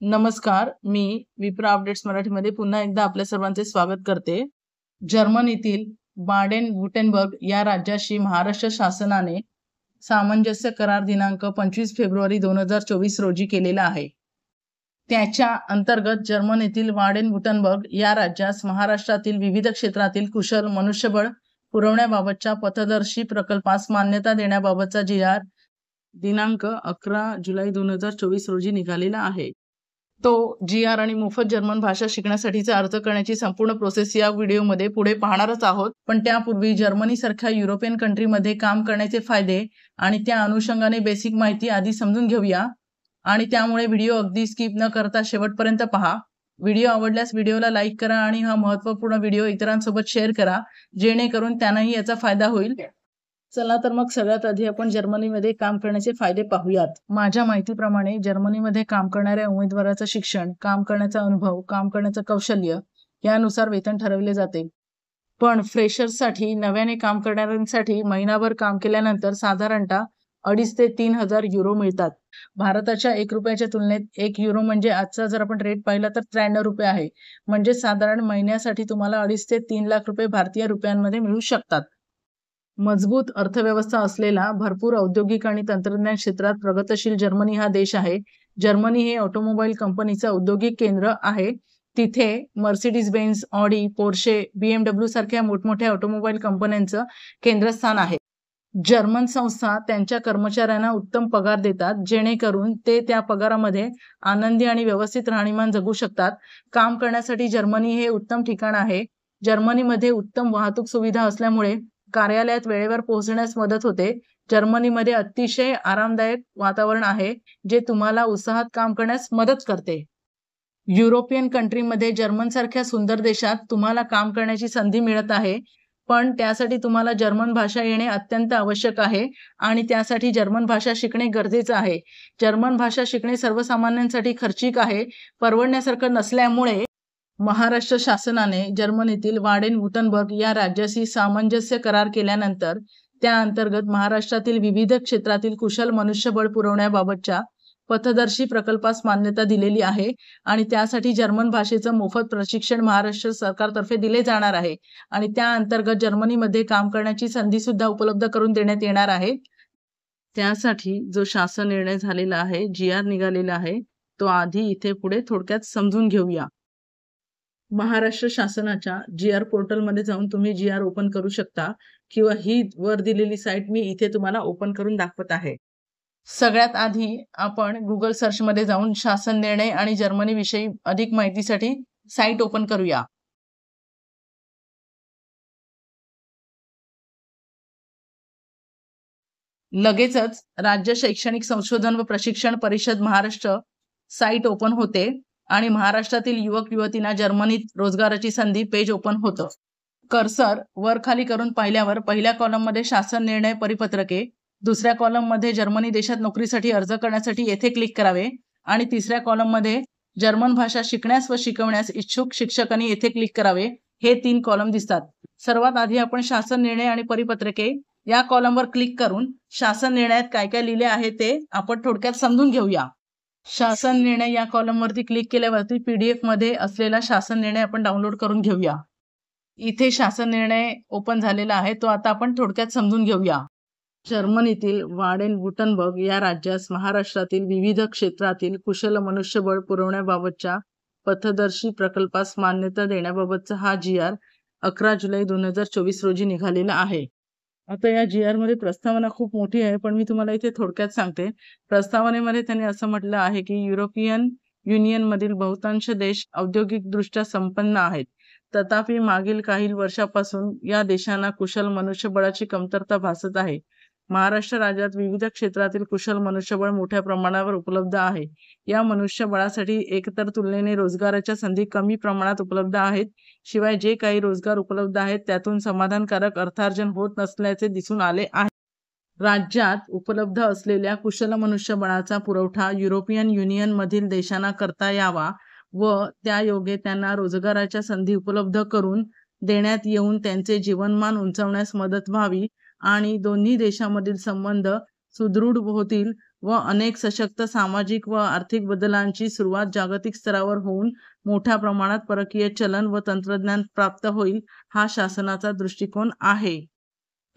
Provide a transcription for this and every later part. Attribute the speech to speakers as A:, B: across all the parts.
A: नमस्कार, मी विप्रा अपडेट्स मराठीमध्ये पुन्हा एकदा आपल्या सर्वांचे स्वागत करते. जर्मनीतील बाडेन-व्युर्टेंबर्ग या राज्याशी महाराष्ट्र शासनाने सामंजस्य करार दिनांक 25 फेब्रुवारी 2024 रोजी केलेला आहे. त्याच्या अंतर्गत जर्मनीतील बाडेन-व्युर्टेंबर्ग या राज्यास महाराष्ट्रातील विविध क्षेत्रातील कुशल मनुष्यबळ पुरवण्याबाबतच्या पथदर्शी प्रकल्पास मान्यता देण्याबाबतचा जी.आर. दिनांक 11 जुलै 2024 रोजी निघालेला आहे. तो जी.आर. आणि मोफत जर्मन भाषा शिकण्यासाठीचा अर्ज करण्याची संपूर्ण प्रोसेस या व्हिडिओमध्ये पुढे पाहणारच आहोत. पण त्यापूर्वी जर्मनीसारख्या युरोपियन कंट्रीमध्ये काम करण्याचे फायदे आणि त्या अनुषंगाने बेसिक माहिती आधी समजून घेऊया. आणि त्यामुळे व्हिडिओ अगदी स्किप न करता शेवटपर्यंत पहा. व्हिडिओ आवडल्यास व्हिडिओला लाईक करा आणि हा महत्त्वपूर्ण व्हिडिओ इतरांसोबत शेअर करा, जेणेकरून त्यांनाही याचा फायदा होईल. चला तर मग सगळ्यात आधी आपण जर्मनीमध्ये काम करण्याचे फायदे पाहूयात. माझ्या माहितीप्रमाणे जर्मनीमध्ये काम करणाऱ्या उमेदवाराचं शिक्षण, काम करण्याचा अनुभव, काम करण्याचं कौशल्य यानुसार वेतन ठरवले जाते. पण फ्रेशर्ससाठी, नव्याने काम करणाऱ्यांसाठी महिनाभर काम केल्यानंतर साधारणतः 2,500 ते 3,000 युरो मिळतात. भारताच्या 1 रुपयाच्या तुलनेत 1 युरो म्हणजे आजचा जर आपण रेट पाहिला तर 93 रुपये आहे. म्हणजे साधारण महिन्यासाठी तुम्हाला 2.5 ते 3 लाख रुपये भारतीय रुपयांमध्ये मिळू शकतात. मजबूत अर्थव्यवस्था असलेला, भरपूर औद्योगिक आणि तंत्रज्ञान क्षेत्रात प्रगतशील जर्मनी हा देश आहे. जर्मनी हे ऑटोमोबाईल कंपनीचं औद्योगिक केंद्र आहे. तिथे Mercedes Benz, Audi, Porsche, BMW सारख्या मोठमोठ्या ऑटोमोबाईल कंपन्यांचं केंद्रस्थान आहे. जर्मन संस्था त्यांच्या कर्मचाऱ्यांना उत्तम पगार देतात, जेणेकरून ते त्या पगारामध्ये आनंदी आणि व्यवस्थित राहणीमान जगू शकतात. काम करण्यासाठी जर्मनी हे उत्तम ठिकाण आहे. जर्मनीमध्ये उत्तम वाहतूक सुविधा असल्यामुळे कार्यालयात वेळेवर पोहोचण्यास मदत होते. जर्मनीमध्ये अतिशय आरामदायक वातावरण आहे, जे तुम्हाला उत्साहात काम करण्यास मदत करते. युरोपियन कंट्रीमध्ये जर्मनसारख्या सुंदर देशात तुम्हाला काम करण्याची संधी मिळत आहे. पण त्यासाठी तुम्हाला जर्मन भाषा येणे अत्यंत आवश्यक आहे आणि त्यासाठी जर्मन भाषा शिकणे गरजेचं आहे. जर्मन भाषा शिकणे सर्वसामान्यांसाठी खर्चिक आहे. परवडण्यासारखं नसल्यामुळे महाराष्ट्र शासनाने जर्मनीतील बाडेन-व्युर्टेंबर्ग या राज्याशी सामंजस्य करार केल्यानंतर त्या अंतर्गत महाराष्ट्रातील विविध क्षेत्रातील कुशल मनुष्यबळ पुरवण्याबाबतच्या पथदर्शी प्रकल्पास मान्यता दिलेली आहे आणि त्यासाठी जर्मन भाषेचं मोफत प्रशिक्षण महाराष्ट्र सरकारतर्फे दिले जाणार आहे आणि त्या अंतर्गत जर्मनीमध्ये काम करण्याची संधी सुद्धा उपलब्ध करून देण्यात येणार आहे. त्यासाठी जो शासन निर्णय झालेला आहे, जी.आर. निघालेला आहे, तो आधी इथे पुढे थोडक्यात समजून घेऊया. महाराष्ट्र शासनाच्या जी.आर. पोर्टलमध्ये जाऊन तुम्ही जी.आर. ओपन करू शकता किंवा ही वर दिलेली साईट मी इथे तुम्हाला ओपन करून दाखवत आहे. सगळ्यात आधी आपण गुगल सर्चमध्ये जाऊन शासन निर्णय आणि जर्मनीविषयी अधिक माहितीसाठी साईट ओपन करूया. लगेचच राज्य शैक्षणिक संशोधन व प्रशिक्षण परिषद महाराष्ट्र साईट ओपन होते आणि महाराष्ट्रातील युवक युवतींना जर्मनीत रोजगाराची संधी पेज ओपन होतं. कर्सर वर खाली करून पाहिल्यावर पहिल्या कॉलममध्ये शासन निर्णय परिपत्रके, दुसऱ्या कॉलममध्ये जर्मनी देशात नोकरीसाठी अर्ज करण्यासाठी येथे क्लिक करावे आणि तिसऱ्या कॉलममध्ये जर्मन भाषा शिकण्यास व शिकवण्यास इच्छुक शिक्षकांनी येथे क्लिक करावे. हे 3 कॉलम दिसतात. सर्वात आधी आपण शासन निर्णय आणि परिपत्रके या कॉलमवर क्लिक करून शासन निर्णयात काय काय लिहिले आहे ते आपण थोडक्यात समजून घेऊया. शासन निर्णय या कॉलमवरती क्लिक केल्यावरती PDF मध्ये असलेला शासन निर्णय आपण डाउनलोड करून घेऊया. इथे शासन निर्णय ओपन झालेला आहे, तो आता आपण थोडक्यात समजून घेऊया. जर्मनीतील बाडेन-व्युर्टेंबर्ग या राज्यास महाराष्ट्रातील विविध क्षेत्रातील कुशल मनुष्यबळ पुरवण्याबाबतच्या पथदर्शी प्रकल्पास मान्यता देण्याबाबतचा हा जी.आर. 11 जुलै 2024 रोजी निघालेला आहे. आता या जी.आर. मध्ये प्रस्तावना खूप मोठी आहे, पण मी तुम्हाला इथे थोडक्यात सांगते. प्रस्तावनेमध्ये त्यांनी असं म्हटलं आहे की युरोपियन युनियनमधील बहुतांश देश औद्योगिकदृष्ट्या संपन्न आहेत. तथापि मागील काही वर्षापासून या देशांना कुशल मनुष्यबळाची कमतरता भासत आहे. महाराष्ट्र राज्यात विविध क्षेत्रातील कुशल मनुष्यबळ मोठ्या प्रमाणावर उपलब्ध आहे. या मनुष्यबळासाठी एकतर तुलनेने रोजगाराच्या संधी कमी प्रमाणात उपलब्ध आहेत. शिवाय जे काही रोजगार उपलब्ध आहेत त्यातून समाधानकारक अर्थार्जन होत नसल्याचे दिसून आले आहे. राज्यात उपलब्ध असलेल्या कुशल मनुष्यबळाचा पुरवठा युरोपियन युनियनमधील देशांना करता यावा व त्यायोगे त्यांना रोजगाराच्या संधी उपलब्ध करून देण्यात येऊन त्यांचे जीवनमान उंचावण्यास मदत व्हावी आणि दोन्ही देशांमधील संबंध सुदृढ होतील व अनेक सशक्त सामाजिक व आर्थिक बदलांची सुरुवात जागतिक स्तरावर होऊन मोठ्या प्रमाणात परकीय चलन व तंत्रज्ञान प्राप्त होईल, हा शासनाचा दृष्टिकोन आहे.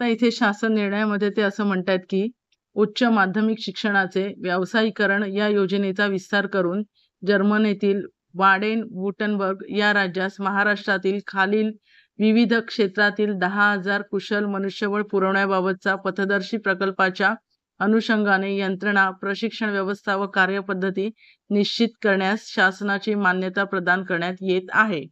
A: तर इथे शासन निर्णयामध्ये ते असं म्हणतात की उच्च माध्यमिक शिक्षणाचे व्यावसायीकरण या योजनेचा विस्तार करून जर्मनीतील बाडेन-वुर्टेंबर्ग या राज्यास महाराष्ट्रातील खालील विविध क्षेत्रातील 10,000 कुशल मनुष्यबळ पुरवण्याबाबतचा पथदर्शी प्रकल्पाच्या अनुषंगाने यंत्रणा, प्रशिक्षण व्यवस्था व कार्यपद्धती निश्चित करण्यास शासनाची मान्यता प्रदान करण्यात येत आहे.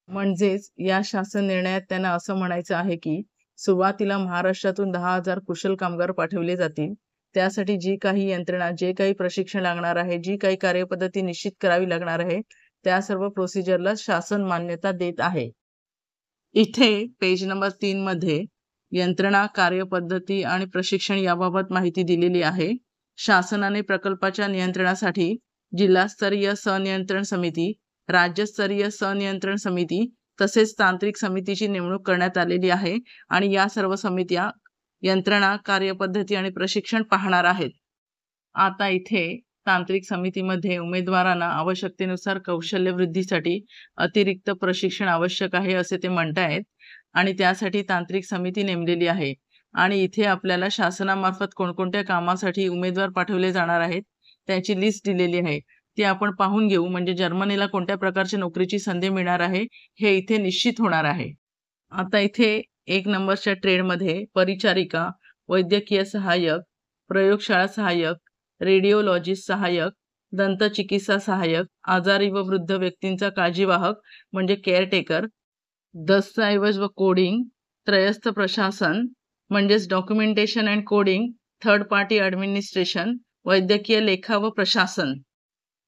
A: म्हणजेच या शासन निर्णयात त्यांना असं म्हणायचं आहे की सुरुवातीला महाराष्ट्रातून 10,000 कुशल कामगार पाठवले जातील. त्यासाठी जी काही यंत्रणा, जे काही प्रशिक्षण लागणार आहे, जी काही कार्यपद्धती निश्चित करावी लागणार आहे, त्या सर्व प्रोसिजरला शासन मान्यता देत आहे. इथे पेज नंबर 3 मध्ये यंत्रणा, कार्यपद्धती आणि प्रशिक्षण याबाबत माहिती दिलेली आहे. शासनाने प्रकल्पाच्या नियंत्रणासाठी जिल्हास्तरीय संनियंत्रण समिती, राज्यस्तरीय संनियंत्रण समिती तसेच तांत्रिक समितीची नेमणूक करण्यात आलेली आहे आणि या सर्व समित्या यंत्रणा, कार्यपद्धती आणि प्रशिक्षण पाहणार आहेत. आता इथे तांत्रिक समितीमध्ये उमेदवारांना आवश्यकतेनुसार कौशल्य वृद्धीसाठी अतिरिक्त प्रशिक्षण आवश्यक आहे असे ते म्हणतायत आणि त्यासाठी तांत्रिक समिती नेमलेली आहे. आणि इथे आपल्याला शासनामार्फत कोणकोणत्या कामासाठी उमेदवार पाठवले जाणार आहेत त्याची लिस्ट दिलेली आहे. ती आपण पाहून घेऊ, म्हणजे जर्मनीला कोणत्या प्रकारच्या नोकरीची संधी मिळणार आहे हे इथे निश्चित होणार आहे. आता इथे 1 नंबरच्या ट्रेडमध्ये परिचारिका, वैद्यकीय सहाय्यक, प्रयोगशाळा सहाय्यक, रेडिओलॉजिस्ट सहाय्यक, दंतचिकित्सा सहाय्यक, आजारी व वृद्ध व्यक्तींचा काळजीवाहक म्हणजे केअरटेकर, दस्तऐवज व कोडिंग, त्रयस्थ प्रशासन म्हणजेच documentation and coding, third party administration, वैद्यकीय लेखा व प्रशासन.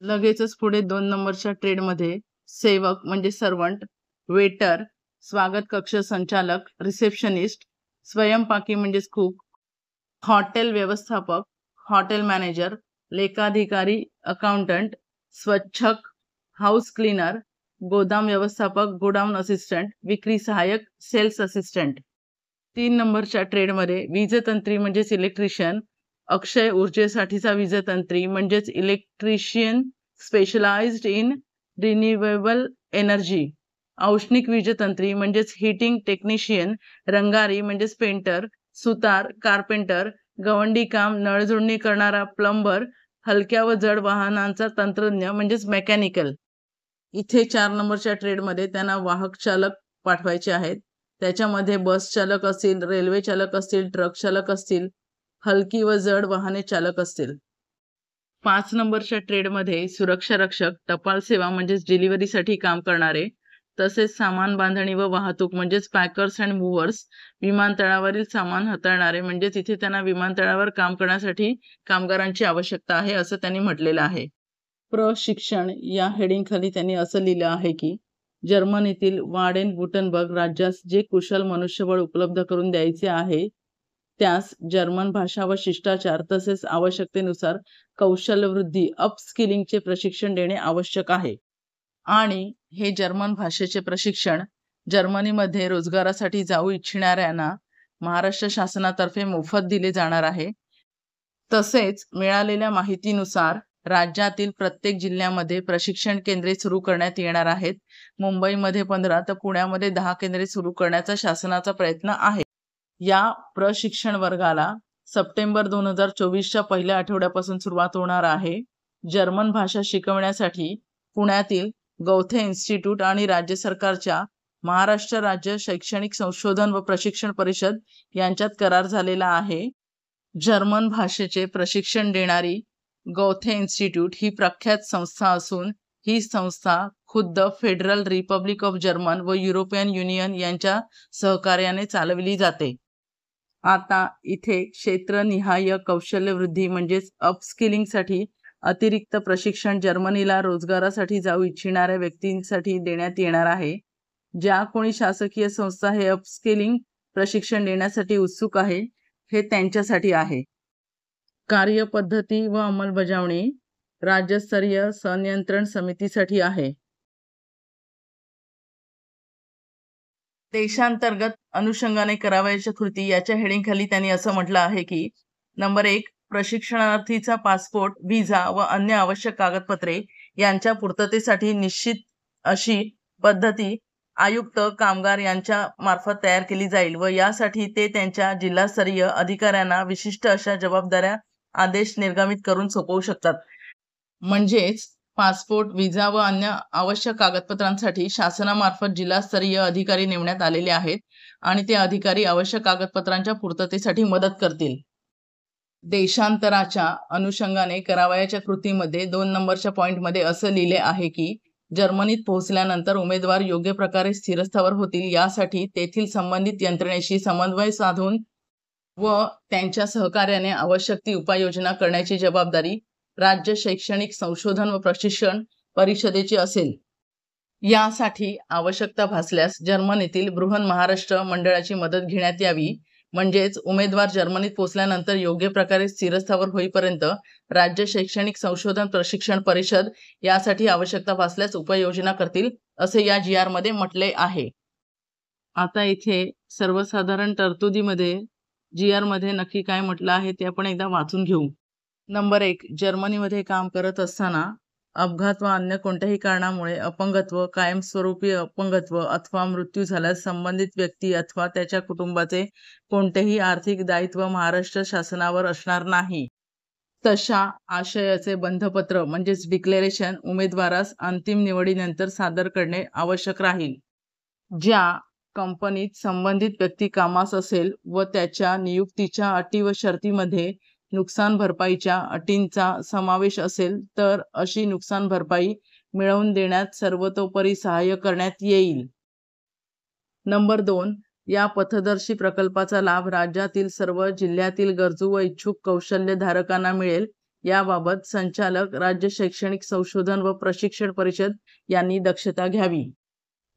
A: लगेचच पुढे 2 नंबरच्या ट्रेडमध्ये सेवक म्हणजे सर्वंट, वेटर, स्वागत कक्ष संचालक, रिसेप्शनिस्ट, स्वयंपाकी म्हणजेच कुक, हॉटेल व्यवस्थापक, हॉटेल मॅनेजर, लेखाधिकारी, अकाउंटंट, स्वच्छक, हाऊस क्लीनर, गोदाम व्यवस्थापक, गोडाऊन असिस्टंट, विक्री सहाय्यक, सेल्स असिस्टंट. 3 नंबरच्या ट्रेडमध्ये वीजतंत्री म्हणजेच इलेक्ट्रिशियन, अक्षय ऊर्जेसाठीचा वीजतंत्री म्हणजेच electrician specialised in renewable energy, औष्णिक वीजतंत्री म्हणजेच हीटिंग टेक्निशियन, रंगारी म्हणजेच पेंटर, सुतार, कार्पेंटर, गवंडी काम, नळजोडणी करणारा प्लंबर, हलक्या व जड वाहनांचा तंत्रज्ञ म्हणजेच मेकॅनिकल. इथे 4 नंबरच्या ट्रेडमध्ये त्यांना वाहक चालक पाठवायचे आहेत. त्याच्यामध्ये बस चालक असतील, रेल्वे चालक असतील, ट्रक चालक असतील, हलकी व जड वाहने चालक असतील. 5 नंबरच्या ट्रेडमध्ये सुरक्षा रक्षक, टपाल सेवा म्हणजेच डिलिव्हरीसाठी काम करणारे, तसेच सामान बांधणी व वाहतूक म्हणजेच पॅकर्स अँड मूव्हर्स, विमानतळावरील सामान हाताळणारे म्हणजेच इथे त्यांना विमानतळावर काम करण्यासाठी कामगारांची आवश्यकता आहे असं त्यांनी म्हटलेलं आहे. प्रशिक्षण या हेडिंगखाली त्यांनी असं लिहिलं आहे की जर्मनीतील बाडेन-वुर्टेंबर्ग राज्यास जे कुशल मनुष्यबळ उपलब्ध करून द्यायचे आहे त्यास जर्मन भाषा व शिष्टाचार तसेच आवश्यकतेनुसार कौशल्यवृद्धी अपस्किलिंगचे प्रशिक्षण देणे आवश्यक आहे. आणि हे जर्मन भाषेचे प्रशिक्षण जर्मनीमध्ये रोजगारासाठी जाऊ इच्छिणाऱ्यांना महाराष्ट्र शासनातर्फे मोफत दिले जाणार आहे. तसेच मिळालेल्या माहितीनुसार राज्यातील प्रत्येक जिल्ह्यामध्ये प्रशिक्षण केंद्रे सुरू करण्यात येणार आहेत. मुंबईमध्ये 15 तर पुण्यामध्ये 10 केंद्रे सुरू करण्याचा शासनाचा प्रयत्न आहे. या प्रशिक्षण वर्गाला सप्टेंबर 2024च्या पहिल्या आठवड्यापासून सुरुवात होणार आहे. जर्मन भाषा शिकवण्यासाठी पुण्यातील गौथे इन्स्टिट्यूट आणि राज्य सरकारच्या महाराष्ट्र राज्य शैक्षणिक संशोधन व प्रशिक्षण परिषद यांच्यात करार झालेला आहे. जर्मन भाषेचे प्रशिक्षण देणारी गौथे इन्स्टिट्यूट ही प्रख्यात संस्था असून ही संस्था खुद्द फेडरल रिपब्लिक ऑफ जर्मन व युरोपियन युनियन यांच्या सहकार्याने चालविली जाते. आता इथे क्षेत्रनिहाय कौशल्यवृद्धी म्हणजेच अपस्किलिंगसाठी अतिरिक्त प्रशिक्षण जर्मनीला रोजगारासाठी जाऊ इच्छिणाऱ्या व्यक्तींसाठी देण्यात येणार आहे. ज्या कोणी शासकीय संस्था हे अपस्किलिंग प्रशिक्षण देण्यासाठी उत्सुक आहे हे त्यांच्यासाठी आहे. कार्यपद्धती व अंमलबजावणी राज्यस्तरीय संनियंत्रण समितीसाठी आहे. देशांतर्गत अनुषंगाने करावयाच्या कृती याच्या हेडिंगखाली त्यांनी असं म्हटलं आहे की नंबर 1 प्रशिक्षणार्थीचा पासपोर्ट, व्हिसा व अन्य आवश्यक कागदपत्रे यांच्या पूर्ततेसाठी निश्चित अशी पद्धती आयुक्त कामगार यांच्या मार्फत तयार केली जाईल व यासाठी ते त्यांच्या जिल्हास्तरीय अधिकाऱ्यांना विशिष्ट अशा जबाबदाऱ्या आदेश निर्गमित करून सोपवू शकतात. म्हणजेच पासपोर्ट, व्हिसा व अन्य आवश्यक कागदपत्रांसाठी शासनामार्फत जिल्हास्तरीय अधिकारी नेमण्यात आलेले आहेत आणि ते अधिकारी आवश्यक कागदपत्रांच्या पूर्ततेसाठी मदत करतील. देशांतराच्या अनुषंगाने करावयाच्या कृतीमध्ये 2 नंबरच्या पॉइंटमध्ये असं लिहिले आहे की जर्मनीत पोहोचल्यानंतर उमेदवार योग्य प्रकारे स्थिरस्थावर होतील यासाठी तेथील संबंधित यंत्रणेशी समन्वय साधून व त्यांच्या सहकार्याने आवश्यक ती उपाययोजना करण्याची जबाबदारी राज्य शैक्षणिक संशोधन व प्रशिक्षण परिषदेची असेल. यासाठी आवश्यकता भासल्यास जर्मनीतील बृहन महाराष्ट्र मंडळाची मदत घेण्यात यावी. म्हणजेच उमेदवार जर्मनीत पोहोचल्यानंतर योग्य प्रकारे स्थिरस्थावर होईपर्यंत राज्य शैक्षणिक संशोधन प्रशिक्षण परिषद यासाठी आवश्यकता भासल्यास उपाययोजना करतील असे या GR मध्ये म्हटले आहे. आता इथे सर्वसाधारण तरतुदीमध्ये GR मध्ये नक्की काय म्हटलं आहे ते आपण एकदा वाचून घेऊ. नंबर 1, जर्मनीमध्ये काम करत असताना अपघात व अन्य कोणत्याही कारणामुळे अपंगत्व, कायमस्वरूपी अपंगत्व अथवा मृत्यू झाल्यास संबंधित व्यक्ती अथवा त्याच्या कुटुंबाचे कोणतेही आर्थिक दायित्व महाराष्ट्र शासनावर असणार नाही. तशा आशयाचे बंधपत्र म्हणजेच डिक्लेरेशन उमेदवारास अंतिम निवडीनंतर सादर करणे आवश्यक राहील. ज्या कंपनीत संबंधित व्यक्ती कामास असेल व त्याच्या नियुक्तीच्या अटी व शर्तीमध्ये नुकसान भरपाईच्या अटींचा समावेश असेल तर अशी नुकसान भरपाई मिळवून देण्यात सर्वतोपरी सहाय्य करण्यात येईल. नंबर 2, या पथदर्शी प्रकल्पाचा लाभ राज्यातील सर्व जिल्ह्यातील गरजू व इच्छुक कौशल्यधारकांना मिळेल याबाबत संचालक राज्य शैक्षणिक संशोधन व प्रशिक्षण परिषद यांनी दक्षता घ्यावी.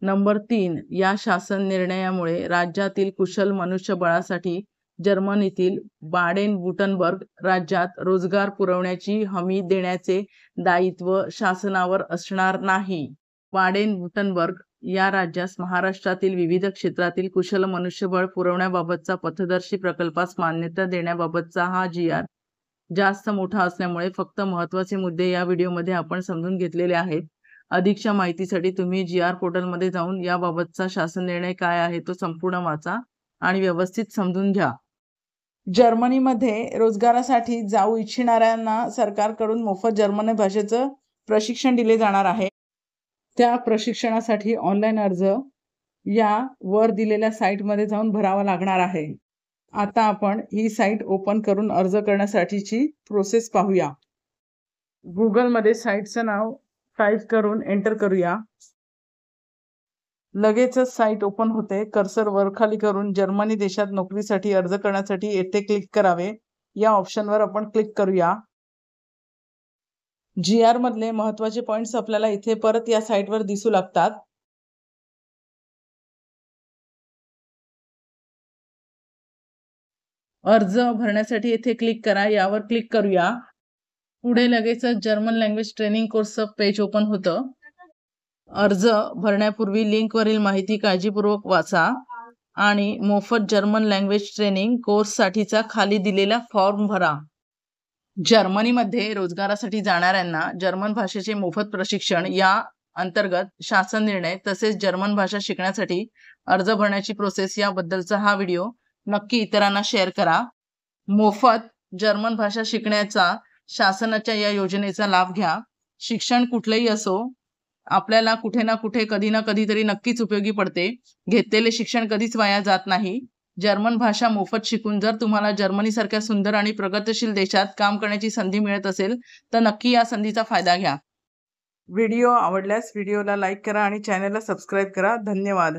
A: नंबर 3, या शासन निर्णयामुळे राज्यातील कुशल मनुष्यबळासाठी जर्मनीतील बाडेन-वुर्टेंबर्ग राज्यात रोजगार पुरवण्याची हमी देण्याचे दायित्व शासनावर असणार नाही. बाडेन-वुर्टेंबर्ग या राज्यास महाराष्ट्रातील विविध क्षेत्रातील कुशल मनुष्यबळ पुरवण्याबाबतचा पथदर्शी प्रकल्पास मान्यता देण्याबाबतचा हा GR जास्त मोठा असल्यामुळे फक्त महत्त्वाचे मुद्दे या व्हिडिओमध्ये आपण समजून घेतलेले आहेत. अधिकच्या माहितीसाठी तुम्ही GR पोर्टलमध्ये जाऊन याबाबतचा शासन निर्णय काय आहे तो संपूर्ण वाचा आणि व्यवस्थित समजून घ्या. जर्मनीमध्ये रोजगारासाठी जाऊ इच्छिणाऱ्यांना सरकारकडून मोफत जर्मन भाषेचं प्रशिक्षण दिले जाणार आहे. त्या प्रशिक्षणासाठी ऑनलाईन अर्ज या वर दिलेल्या साईटमध्ये जाऊन भरावा लागणार आहे. आता आपण ही साईट ओपन करून अर्ज करण्यासाठीची प्रोसेस पाहूया. गुगलमध्ये साईटचं नाव टाईप करून एंटर करूया. लगेचच साईट ओपन होते. कर्सर वर खाली करून जर्मनी देशात नोकरीसाठी अर्ज करण्यासाठी येथे क्लिक करावे. या ऑप्शनवर आपण क्लिक करूया. GR मधले महत्त्वाचे पॉइंट्स आपल्याला इथे परत या साईटवर दिसू लागतात. अर्ज भरण्यासाठी येथे क्लिक करा. यावर क्लिक करूया. पुढे लगेचच जर्मन लँग्वेज ट्रेनिंग कोर्सचं पेज ओपन होतं. अर्ज भरण्यापूर्वी लिंकवरील माहिती काळजीपूर्वक वाचा आणि मोफत जर्मन लँग्वेज ट्रेनिंग कोर्ससाठीचा खाली दिलेला फॉर्म भरा. जर्मनीमध्ये रोजगारासाठी जाणाऱ्यांना जर्मन भाषेचे मोफत प्रशिक्षण या अंतर्गत शासन निर्णय तसेच जर्मन भाषा शिकण्यासाठी अर्ज भरण्याची प्रोसेस याबद्दलचा हा व्हिडिओ नक्की इतरांना शेअर करा. मोफत जर्मन भाषा शिकण्याचा शासनाच्या या योजनेचा लाभ घ्या. शिक्षण कुठलेही असो, आपल्याला कुठे ना कुठे कधी ना कधीतरी नक्कीच उपयोगी पडते. घेतलेले शिक्षण कधीच वाया जात नाही. जर्मन भाषा मोफत शिकून जर तुम्हाला जर्मनीसारख्या सुंदर आणि प्रगतिशील देशात काम करण्याची संधी मिळत असेल तर नक्की या संधीचा फायदा घ्या. व्हिडिओ आवडल्यास व्हिडिओला लाईक करा आणि चॅनलला सबस्क्राईब करा. धन्यवाद.